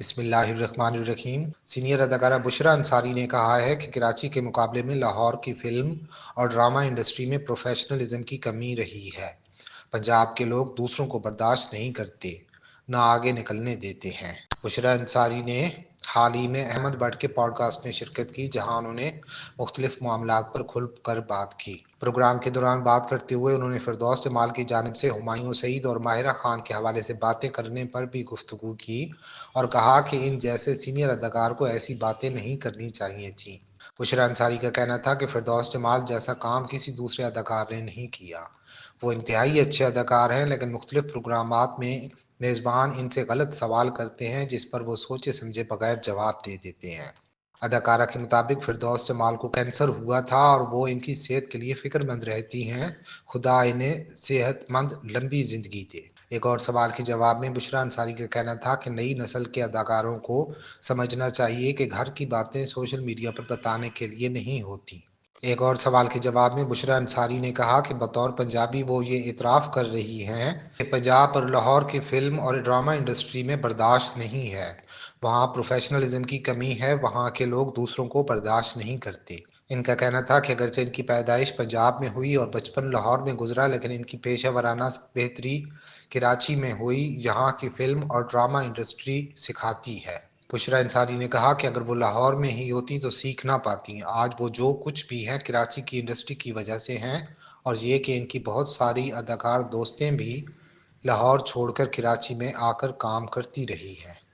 بسم اللہ الرحمن الرحیم۔ سینئر اداکارہ بشریٰ انصاری نے کہا ہے کہ کراچی کے مقابلے میں لاہور کی فلم اور ڈرامہ انڈسٹری میں پروفیشنلزم کی کمی رہی ہے۔ پنجاب کے لوگ دوسروں کو برداشت نہیں کرتے، نہ آگے نکلنے دیتے ہیں۔ بشریٰ انصاری نے حال ہی میں احمد بٹ کے پوڈ کاسٹ میں شرکت کی، جہاں انہوں نے مختلف معاملات پر کھل کر بات کی۔ پروگرام کے دوران بات کرتے ہوئے انہوں نے فردوس جمال کی جانب سے ہمایوں سعید اور ماہرہ خان کے حوالے سے باتیں کرنے پر بھی گفتگو کی اور کہا کہ ان جیسے سینئر اداکار کو ایسی باتیں نہیں کرنی چاہیے تھیں۔ بشریٰ انصاری کا کہنا تھا کہ فردوس جمال جیسا کام کسی دوسرے اداکار نے نہیں کیا۔ وہ انتہائی اچھے اداکار ہیں، لیکن مختلف پروگرامات میں میزبان ان سے غلط سوال کرتے ہیں جس پر وہ سوچے سمجھے بغیر جواب دے دیتے ہیں۔ اداکارہ کے مطابق فردوس جمال کو کینسر ہوا تھا اور وہ ان کی صحت کے لیے فکر مند رہتی ہیں۔ خدا انہیں صحت مند لمبی زندگی دے۔ ایک اور سوال کے جواب میں بشریٰ انصاری کا کہنا تھا کہ نئی نسل کے اداکاروں کو سمجھنا چاہیے کہ گھر کی باتیں سوشل میڈیا پر بتانے کے لیے نہیں ہوتی۔ ایک اور سوال کے جواب میں بشریٰ انصاری نے کہا کہ بطور پنجابی وہ یہ اعتراف کر رہی ہیں کہ پنجاب اور لاہور کی فلم اور ڈرامہ انڈسٹری میں برداشت نہیں ہے، وہاں پروفیشنلزم کی کمی ہے، وہاں کے لوگ دوسروں کو برداشت نہیں کرتے۔ ان کا کہنا تھا کہ اگرچہ ان کی پیدائش پنجاب میں ہوئی اور بچپن لاہور میں گزرا، لیکن ان کی پیشہ ورانہ بہتری کراچی میں ہوئی، یہاں کی فلم اور ڈرامہ انڈسٹری سکھاتی ہے۔ بشریٰ انصاری نے کہا کہ اگر وہ لاہور میں ہی ہوتی تو سیکھ نہ پاتی۔ آج وہ جو کچھ بھی ہیں کراچی کی انڈسٹری کی وجہ سے ہیں، اور یہ کہ ان کی بہت ساری اداکار دوستیں بھی لاہور چھوڑ کر کراچی میں آ کر کام کرتی رہی ہیں۔